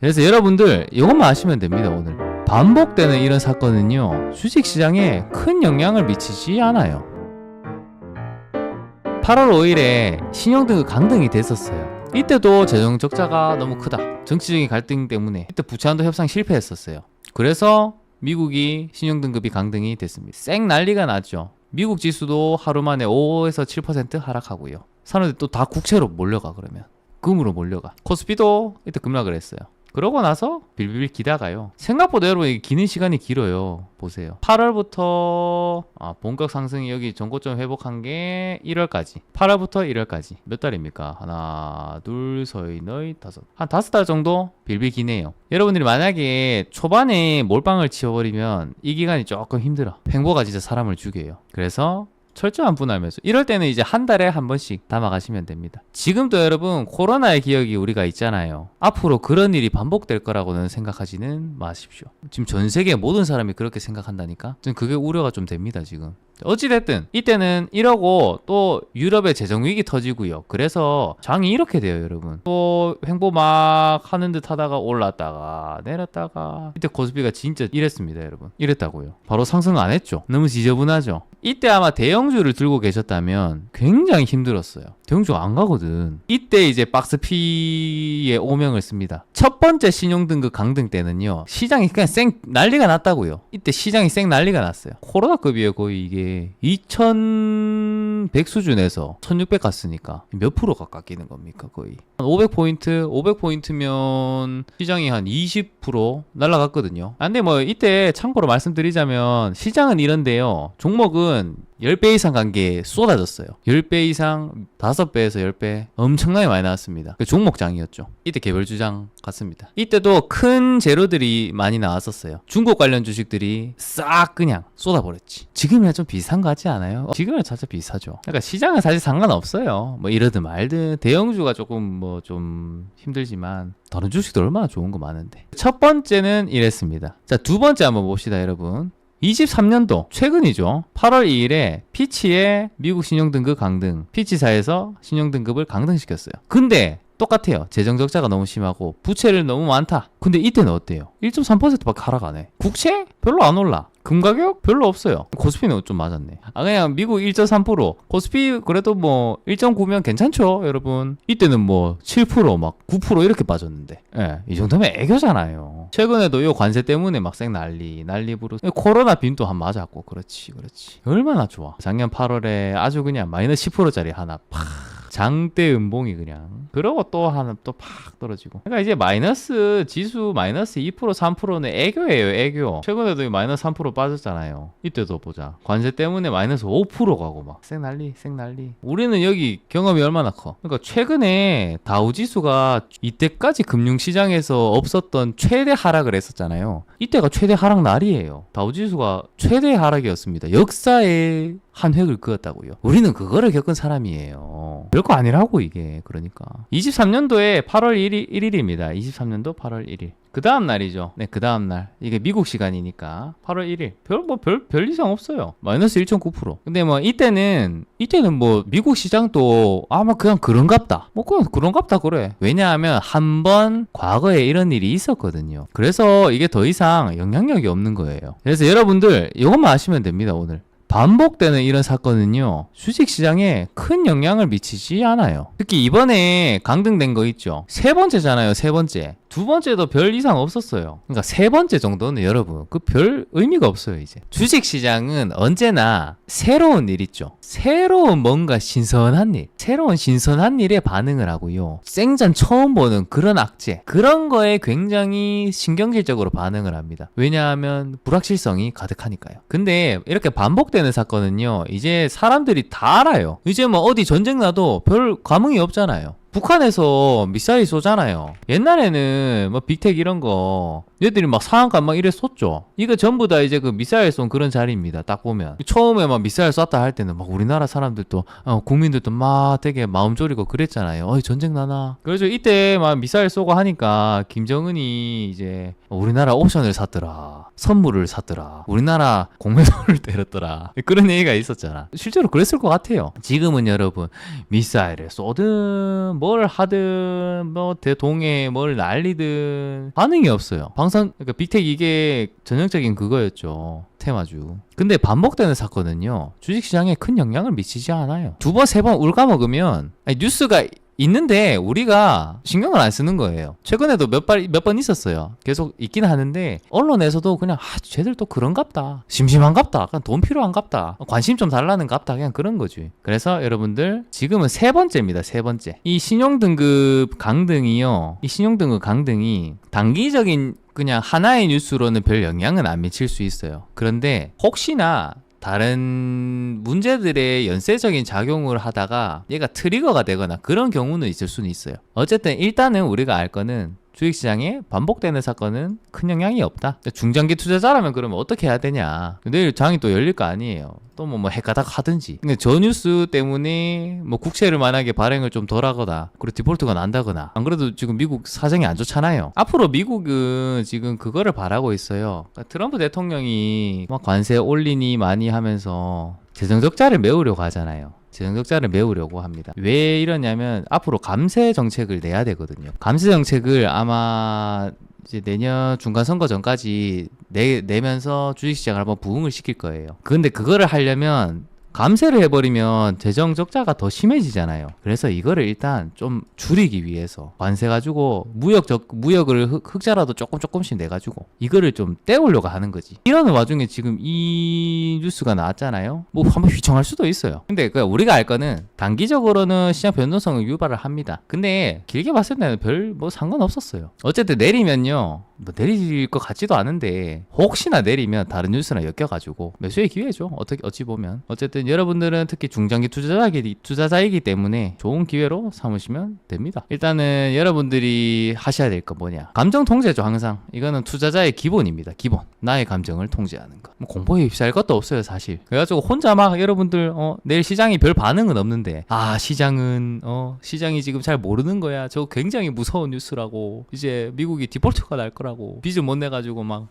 그래서 여러분들 이것만 아시면 됩니다. 오늘 반복되는 이런 사건은요 주식시장에 큰 영향을 미치지 않아요. 8월 5일에 신용등급 강등이 됐었어요. 이때도 재정 적자가 너무 크다, 정치적인 갈등 때문에 이때 부채한도 협상 실패했었어요. 그래서 미국이 신용등급이 강등이 됐습니다. 쌩 난리가 났죠. 미국 지수도 하루 만에 5에서 7% 하락하고요. 사람들이 또 다 국채로 몰려가. 그러면 금으로 몰려가. 코스피도 이때 급락을 했어요. 그러고 나서 빌빌 기다가요. 생각보다 여러분 이게 기는 시간이 길어요. 보세요. 8월부터 본격 상승이 여기 전고점 회복한 게 1월까지. 8월부터 1월까지. 몇 달입니까? 하나, 둘, 서이, 너희, 다섯. 한 5달 정도 빌빌 기네요. 여러분들이 만약에 초반에 몰빵을 치워버리면 이 기간이 조금 힘들어. 횡보가 진짜 사람을 죽여요. 그래서 철저한 분할매수. 이럴 때는 이제 한 달에 한 번씩 담아가시면 됩니다. 지금도 여러분 코로나의 기억이 우리가 있잖아요. 앞으로 그런 일이 반복될 거라고는 생각하지는 마십시오. 지금 전 세계 모든 사람이 그렇게 생각한다니까. 좀 그게 우려가 좀 됩니다 지금. 어찌됐든 이때는 이러고 또 유럽의 재정위기 터지고요. 그래서 장이 이렇게 돼요 여러분. 또 횡보 막 하는 듯 하다가 올랐다가 내렸다가 이때 코스피가 진짜 이랬습니다 여러분. 이랬다고요. 바로 상승 안 했죠. 너무 지저분하죠. 이때 아마 대형주를 들고 계셨다면 굉장히 힘들었어요. 대형주가 안 가거든. 이때 이제 박스피의 오명을 씁니다. 첫 번째 신용등급 강등 때는요 시장이 그냥 쌩 난리가 났다고요. 이때 시장이 생 난리가 났어요. 코로나급이에요 거의. 이게 2100 수준에서 1600 갔으니까 몇 프로가 깎이는 겁니까 거의. 500포인트면 시장이 한 20% 날라갔거든요. 근데 뭐 이때 참고로 말씀드리자면 시장은 이런데요 종목은 10배 이상 간 게 쏟아졌어요. 10배 이상, 5배에서 10배 엄청나게 많이 나왔습니다. 그 종목장이었죠. 이때 개별주장 같습니다. 이때도 큰 재료들이 많이 나왔었어요. 중국 관련 주식들이 싹 그냥 쏟아버렸지. 지금이랑 좀 비슷한 거 같지 않아요? 지금이랑 진짜 비슷하죠. 그러니까 시장은 사실 상관없어요. 뭐 이러든 말든 대형주가 조금 뭐 좀 힘들지만 다른 주식도 얼마나 좋은 거 많은데. 첫 번째는 이랬습니다. 자, 두 번째 한번 봅시다 여러분. 23년도 최근이죠. 8월 2일에 피치의 미국 신용등급 강등, 피치사에서 신용등급을 강등시켰어요. 근데 똑같아요. 재정적자가 너무 심하고 부채를 너무 많다. 근데 이때는 어때요? 1.3%밖에 하락하네. 국채? 별로 안 올라. 금 가격? 별로 없어요. 코스피는 좀 맞았네. 그냥 미국 1.3%, 코스피 그래도 뭐 1.9면 괜찮죠 여러분. 이때는 뭐 7%, 막 9% 이렇게 빠졌는데 이 정도면 애교잖아요. 최근에도 이 관세 때문에 막 쌩 난리 부르. 코로나 빈도 한 맞았고. 그렇지 얼마나 좋아. 작년 8월에 아주 그냥 마이너스 10%짜리 하나 팍 장대 음봉이 그냥. 그러고 또 하나 또 팍 떨어지고. 그러니까 이제 마이너스 지수 마이너스 2% 3%는 애교예요 애교. 최근에도 마이너스 3% 빠졌잖아요. 이때도 보자. 관세 때문에 마이너스 5% 가고 막 쌩 난리. 우리는 여기 경험이 얼마나 커. 그러니까 최근에 다우지수가 이때까지 금융시장에서 없었던 최대 하락을 했었잖아요. 이때가 최대 하락 날이에요. 다우지수가 최대 하락이었습니다. 역사의 한 획을 그었다고요. 우리는 그거를 겪은 사람이에요. 별거 아니라고 이게. 그러니까 23년도에 8월 1일입니다 23년도 8월 1일 그 다음 날이죠. 네, 그 다음 날. 이게 미국 시간이니까 8월 1일. 별 이상 없어요. 마이너스 1.9%. 근데 뭐 이때는 뭐 미국 시장도 아마 그냥 그런갑다. 뭐 그냥 그런갑다 그래. 왜냐하면 한 번 과거에 이런 일이 있었거든요. 그래서 이게 더 이상 영향력이 없는 거예요. 그래서 여러분들 이것만 아시면 됩니다 오늘. 반복되는 이런 사건은요 주식시장에 큰 영향을 미치지 않아요. 특히 이번에 강등된 거 있죠. 세 번째잖아요. 세 번째. 두 번째도 별 이상 없었어요. 그러니까 세 번째 정도는 여러분 그 별 의미가 없어요 이제. 주식시장은 언제나 새로운 일 있죠. 새로운 뭔가 신선한 일, 새로운 신선한 일에 반응을 하고요. 생전 처음 보는 그런 악재, 그런 거에 굉장히 신경질적으로 반응을 합니다. 왜냐하면 불확실성이 가득하니까요. 근데 이렇게 반복되는 사건은요 이제 사람들이 다 알아요. 이제 뭐 어디 전쟁 나도 별 감흥이 없잖아요. 북한에서 미사일 쏘잖아요. 옛날에는 뭐 빅텍 이런 거 얘들이 막 상한가 막 이래 쏟죠. 이거 전부 다 이제 그 미사일 쏜 그런 자리입니다. 딱 보면 처음에 막 미사일 쐈다 할 때는 막 우리나라 사람들도 국민들도 막 되게 마음 졸이고 그랬잖아요. 어이 전쟁 나나. 그래서 이때 막 미사일 쏘고 하니까 김정은이 이제 우리나라 옵션을 샀더라, 선물을 샀더라, 우리나라 공매도를 때렸더라, 그런 얘기가 있었잖아. 실제로 그랬을 것 같아요. 지금은 여러분 미사일을 쏘든 뭘 하든 뭐 대동해 뭘 날리든 반응이 없어요. 그러니까 빅텍 이게 전형적인 그거였죠. 테마주. 근데 반복되는 사건은요, 주식시장에 큰 영향을 미치지 않아요. 두 번, 세 번 울까먹으면 뉴스가 있는데 우리가 신경을 안 쓰는 거예요. 최근에도 몇 번 있었어요. 계속 있긴 하는데 언론에서도 그냥 쟤들 또 그런갑다, 심심한갑다, 그냥 돈 필요한갑다, 관심 좀 달라는갑다, 그냥 그런 거지. 그래서 여러분들 지금은 세 번째입니다. 세 번째. 이 신용등급 강등이요, 이 신용등급 강등이 단기적인 그냥 하나의 뉴스로는 별 영향은 안 미칠 수 있어요. 그런데 혹시나 다른 문제들의 연쇄적인 작용을 하다가 얘가 트리거가 되거나 그런 경우는 있을 수는 있어요. 어쨌든 일단은 우리가 알 거는 주식시장에 반복되는 사건은 큰 영향이 없다. 중장기 투자자라면 그러면 어떻게 해야 되냐. 내일 장이 또 열릴 거 아니에요. 또 뭐 헷가닥 하든지. 근데 저 뉴스 때문에 뭐 국채를 만약에 발행을 좀 덜 하거나 그리고 디폴트가 난다거나, 안 그래도 지금 미국 사정이 안 좋잖아요. 앞으로 미국은 지금 그거를 바라고 있어요. 그러니까 트럼프 대통령이 막 관세 올리니 많이 하면서 재정적자를 메우려고 하잖아요. 재정적자를 메우려고 합니다. 왜 이러냐면 앞으로 감세 정책을 내야 되거든요. 감세 정책을 아마 이제 내년 중간선거 전까지 내면서 주식시장을 한번 부흥을 시킬 거예요. 근데 그거를 하려면 감세를 해버리면 재정 적자가 더 심해지잖아요. 그래서 이거를 일단 좀 줄이기 위해서 관세 가지고 무역을 흑자라도 조금씩 내가지고 이거를 좀 떼우려고 하는 거지. 이러는 와중에 지금 이 뉴스가 나왔잖아요. 뭐 한번 휘청할 수도 있어요. 근데 우리가 알 거는 단기적으로는 시장 변동성을 유발을 합니다. 근데 길게 봤을 때는 별 뭐 상관없었어요. 어쨌든 내리면요, 뭐 내릴 것 같지도 않은데 혹시나 내리면 다른 뉴스랑 엮여가지고 매수의 기회죠. 어찌 보면. 어쨌든 여러분들은 특히 중장기 투자자이기 때문에 좋은 기회로 삼으시면 됩니다. 일단은 여러분들이 하셔야 될 건 뭐냐, 감정 통제죠. 항상 이거는 투자자의 기본입니다. 기본. 나의 감정을 통제하는 거. 뭐 공포에 휩싸일 것도 없어요, 사실. 그래가지고 혼자 막 여러분들 내일 시장이 별 반응은 없는데 시장이 지금 잘 모르는 거야, 저거 굉장히 무서운 뉴스라고, 이제 미국이 디폴트가 날 거라고, 빚을 못 내가지고 막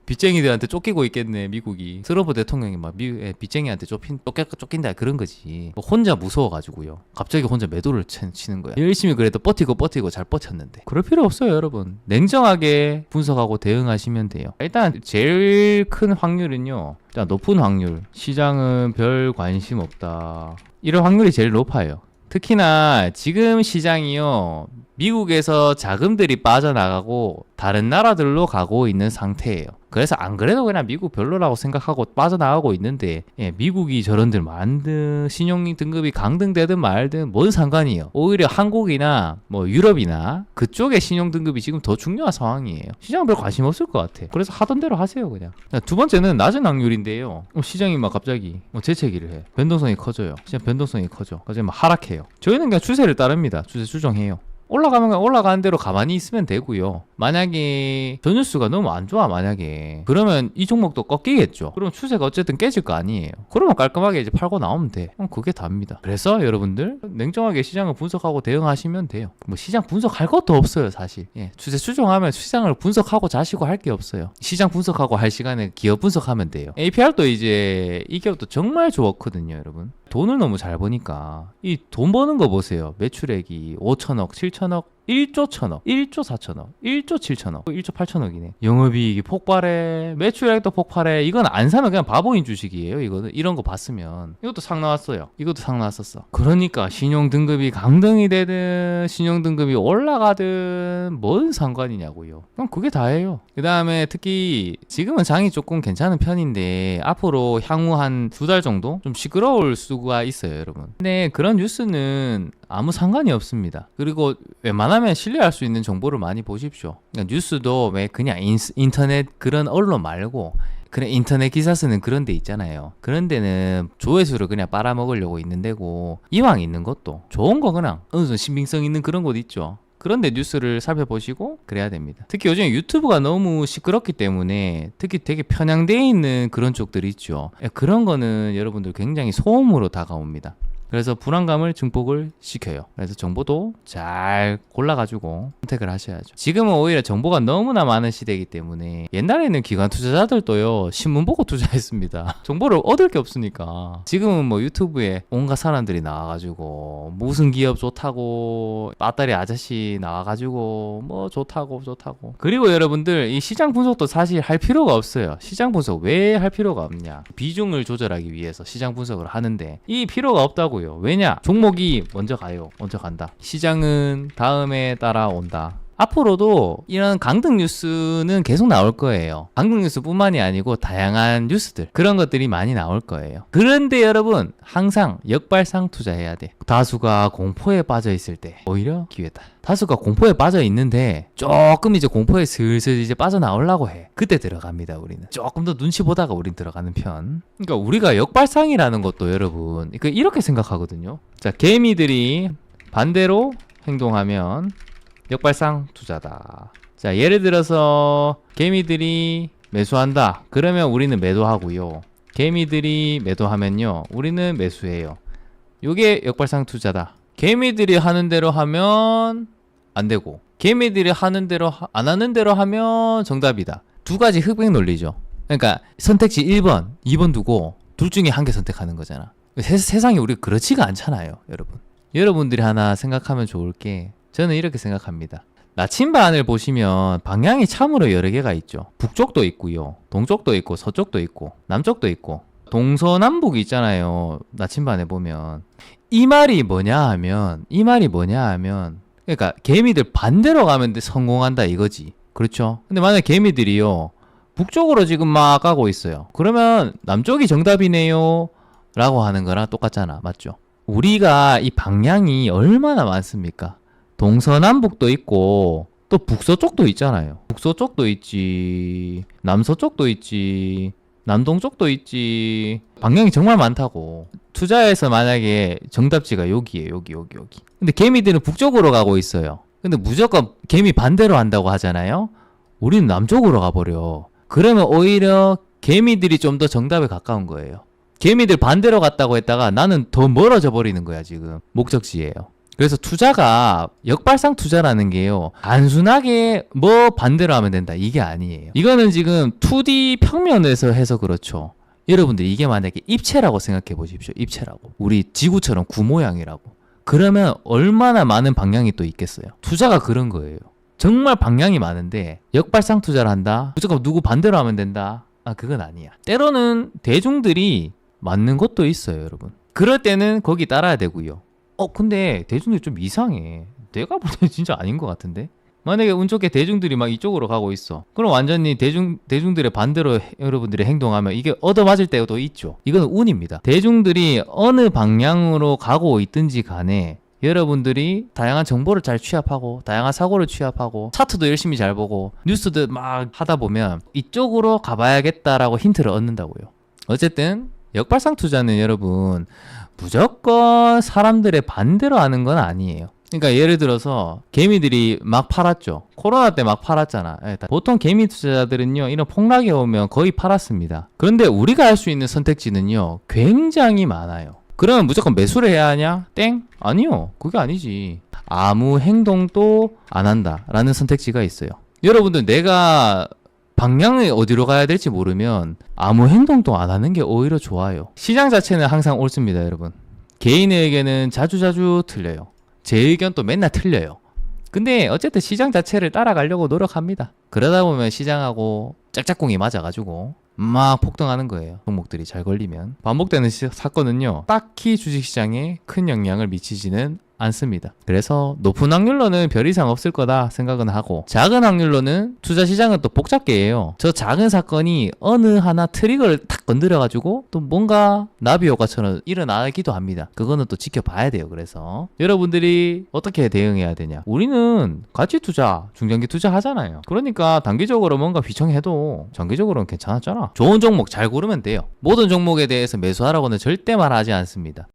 빚쟁이들한테 쫓기고 있겠네 미국이. 트럼프 대통령이 막 빚쟁이한테 쫓긴다 그런 거지. 뭐 혼자 무서워가지고요 갑자기 혼자 매도를 치는 거야. 열심히 그래도 버티고 잘 버텼는데. 그럴 필요 없어요 여러분. 냉정하게 분석하고 대응하시면 돼요. 일단 제일 큰 확률은요, 일단 높은 확률, 시장은 별 관심 없다, 이런 확률이 제일 높아요. 특히나 지금 시장이요, 미국에서 자금들이 빠져나가고 다른 나라들로 가고 있는 상태예요. 그래서 안 그래도 그냥 미국 별로라고 생각하고 빠져나가고 있는데, 미국이 저런들 만든 신용 등급이 강등되든 말든 뭔 상관이에요. 오히려 한국이나 뭐 유럽이나 그쪽의 신용 등급이 지금 더 중요한 상황이에요. 시장은 별 관심 없을 것 같아. 그래서 하던 대로 하세요 그냥. 두 번째는 낮은 확률인데요, 시장이 막 갑자기 재채기를 해. 변동성이 커져요. 시장 변동성이 커져. 갑자기 막 하락해요. 저희는 그냥 추세를 따릅니다. 추세 수정해요. 올라가면 올라가는 대로 가만히 있으면 되고요. 만약에 저 뉴스가 너무 안 좋아, 만약에, 그러면 이 종목도 꺾이겠죠. 그럼 추세가 어쨌든 깨질 거 아니에요. 그러면 깔끔하게 이제 팔고 나오면 돼. 그게 답니다. 그래서 여러분들 냉정하게 시장을 분석하고 대응하시면 돼요. 뭐 시장 분석할 것도 없어요 사실. 추세 수정하면 시장을 분석하고 자시고 할 게 없어요. 시장 분석하고 할 시간에 기업 분석하면 돼요. APR도 이제 이 기업도 정말 좋았거든요 여러분. 돈을 너무 잘 버니까. 이 돈 버는 거 보세요. 매출액이 5천억, 7천억, 1조 1천억, 1조 4천억, 1조 7천억, 1조 8천억이네. 영업이익이 폭발해, 매출액도 폭발해. 이건 안 사면 그냥 바보인 주식이에요. 이거는 이런 거 봤으면. 이것도 상 나왔어요. 이것도 상 나왔었어. 그러니까 신용등급이 강등이 되든 신용등급이 올라가든 뭔 상관이냐고요. 그럼 그게 다예요. 그 다음에 특히 지금은 장이 조금 괜찮은 편인데 앞으로 향후 한 2달 정도 좀 시끄러울 수가 있어요 여러분. 근데 그런 뉴스는 아무 상관이 없습니다. 그리고 웬만하면 신뢰할 수 있는 정보를 많이 보십시오. 그러니까 뉴스도 왜 그냥 인터넷 그런 언론 말고 그냥 인터넷 기사 쓰는 그런 데 있잖아요. 그런 데는 조회수를 그냥 빨아먹으려고 있는 데고, 이왕 있는 것도 좋은 거 그냥 어느 정도 신빙성 있는 그런 곳 있죠. 그런데 뉴스를 살펴보시고 그래야 됩니다. 특히 요즘 유튜브가 너무 시끄럽기 때문에 특히 되게 편향되어 있는 그런 쪽들이 있죠. 그런 거는 여러분들 굉장히 소음으로 다가옵니다. 그래서 불안감을 증폭을 시켜요. 그래서 정보도 잘 골라가지고 선택을 하셔야죠. 지금은 오히려 정보가 너무나 많은 시대이기 때문에 옛날에는 기관 투자자들도요 신문 보고 투자했습니다. 정보를 얻을 게 없으니까. 지금은 뭐 유튜브에 온갖 사람들이 나와가지고 무슨 기업 좋다고 빠따리 아저씨 나와가지고 뭐 좋다고 그리고 여러분들 이 시장 분석도 사실 할 필요가 없어요. 시장 분석 왜 할 필요가 없냐, 비중을 조절하기 위해서 시장 분석을 하는데 이 필요가 없다고. 왜냐? 종목이 먼저 가요. 먼저 간다. 시장은 다음에 따라온다. 앞으로도 이런 강등 뉴스는 계속 나올 거예요. 강등 뉴스뿐만이 아니고 다양한 뉴스들, 그런 것들이 많이 나올 거예요. 그런데 여러분 항상 역발상 투자해야 돼. 다수가 공포에 빠져 있을 때 오히려 기회다. 다수가 공포에 빠져 있는데 조금 이제 공포에 슬슬 이제 빠져나오려고 해. 그때 들어갑니다. 우리는 조금 더 눈치 보다가 우린 들어가는 편. 그러니까 우리가 역발상이라는 것도 여러분 이렇게 생각하거든요. 자, 개미들이 반대로 행동하면 역발상 투자다. 자, 예를 들어서 개미들이 매수한다. 그러면 우리는 매도하고요. 개미들이 매도하면요, 우리는 매수해요. 요게 역발상 투자다. 개미들이 하는 대로 하면 안 되고, 개미들이 하는 대로 안 하는 대로 하면 정답이다. 두 가지 흑백 논리죠. 그러니까 선택지 1번, 2번 두고 둘 중에 한 개 선택하는 거잖아. 세상이 우리 그렇지가 않잖아요, 여러분. 여러분들이 하나 생각하면 좋을 게, 저는 이렇게 생각합니다. 나침반을 보시면 방향이 참으로 여러 개가 있죠. 북쪽도 있고요, 동쪽도 있고, 서쪽도 있고, 남쪽도 있고, 동서남북이 있잖아요. 나침반에 보면 이 말이 뭐냐 하면 그러니까 개미들 반대로 가면 성공한다 이거지. 그렇죠? 근데 만약 개미들이요 북쪽으로 지금 막 가고 있어요. 그러면 남쪽이 정답이네요 라고 하는 거랑 똑같잖아. 맞죠? 우리가 이 방향이 얼마나 많습니까? 동서남북도 있고 또 북서쪽도 있잖아요. 북서쪽도 있지, 남서쪽도 있지, 남동쪽도 있지. 방향이 정말 많다고. 투자해서 만약에 정답지가 여기에요. 여기. 근데 개미들은 북쪽으로 가고 있어요. 근데 무조건 개미 반대로 한다고 하잖아요. 우리는 남쪽으로 가버려. 그러면 오히려 개미들이 좀 더 정답에 가까운 거예요. 개미들 반대로 갔다고 했다가 나는 더 멀어져 버리는 거야. 지금 목적지예요. 그래서 투자가 역발상 투자라는 게요, 단순하게 뭐 반대로 하면 된다 이게 아니에요. 이거는 지금 2D 평면에서 해서 그렇죠. 여러분들 이게 만약에 입체라고 생각해 보십시오. 입체라고. 우리 지구처럼 구 모양이라고. 그러면 얼마나 많은 방향이 또 있겠어요. 투자가 그런 거예요. 정말 방향이 많은데 역발상 투자를 한다? 무조건 누구 반대로 하면 된다? 그건 아니야. 때로는 대중들이 맞는 것도 있어요, 여러분. 그럴 때는 거기 따라야 되고요. 근데 대중들이 좀 이상해. 내가 볼 때는 진짜 아닌 것 같은데? 만약에 운 좋게 대중들이 막 이쪽으로 가고 있어. 그럼 완전히 대중들의 반대로 여러분들이 행동하면 이게 얻어맞을 때도 있죠. 이건 운입니다. 대중들이 어느 방향으로 가고 있든지 간에 여러분들이 다양한 정보를 잘 취합하고 다양한 사고를 취합하고 차트도 열심히 잘 보고 뉴스도 막 하다 보면 이쪽으로 가봐야겠다라고 힌트를 얻는다고요. 어쨌든 역발상 투자는 여러분 무조건 사람들의 반대로 하는 건 아니에요. 그러니까 예를 들어서 개미들이 막 팔았죠. 코로나 때 막 팔았잖아. 보통 개미 투자자들은요 이런 폭락이 오면 거의 팔았습니다. 그런데 우리가 할 수 있는 선택지는요 굉장히 많아요. 그러면 무조건 매수를 해야 하냐? 땡? 아니요. 그게 아니지. 아무 행동도 안 한다 라는 선택지가 있어요. 여러분들 내가 방향이 어디로 가야 될지 모르면 아무 행동도 안 하는 게 오히려 좋아요. 시장 자체는 항상 옳습니다, 여러분. 개인의 의견은 자주자주 틀려요. 제 의견도 맨날 틀려요. 근데 어쨌든 시장 자체를 따라가려고 노력합니다. 그러다 보면 시장하고 짝짝꿍이 맞아가지고 막 폭등하는 거예요. 종목들이 잘 걸리면. 반복되는 사건은요 딱히 주식시장에 큰 영향을 미치지는 않습니다. 그래서 높은 확률로는 별 이상 없을 거다 생각은 하고, 작은 확률로는 투자시장은 또 복잡계예요. 저 작은 사건이 어느 하나 트리거를 탁 건드려가지고 또 뭔가 나비 효과처럼 일어나기도 합니다. 그거는 또 지켜봐야 돼요. 그래서 여러분들이 어떻게 대응해야 되냐, 우리는 가치 투자, 중장기 투자 하잖아요. 그러니까 단기적으로 뭔가 휘청해도 장기적으로는 괜찮았잖아. 좋은 종목 잘 고르면 돼요. 모든 종목에 대해서 매수하라고는 절대 말하지 않습니다.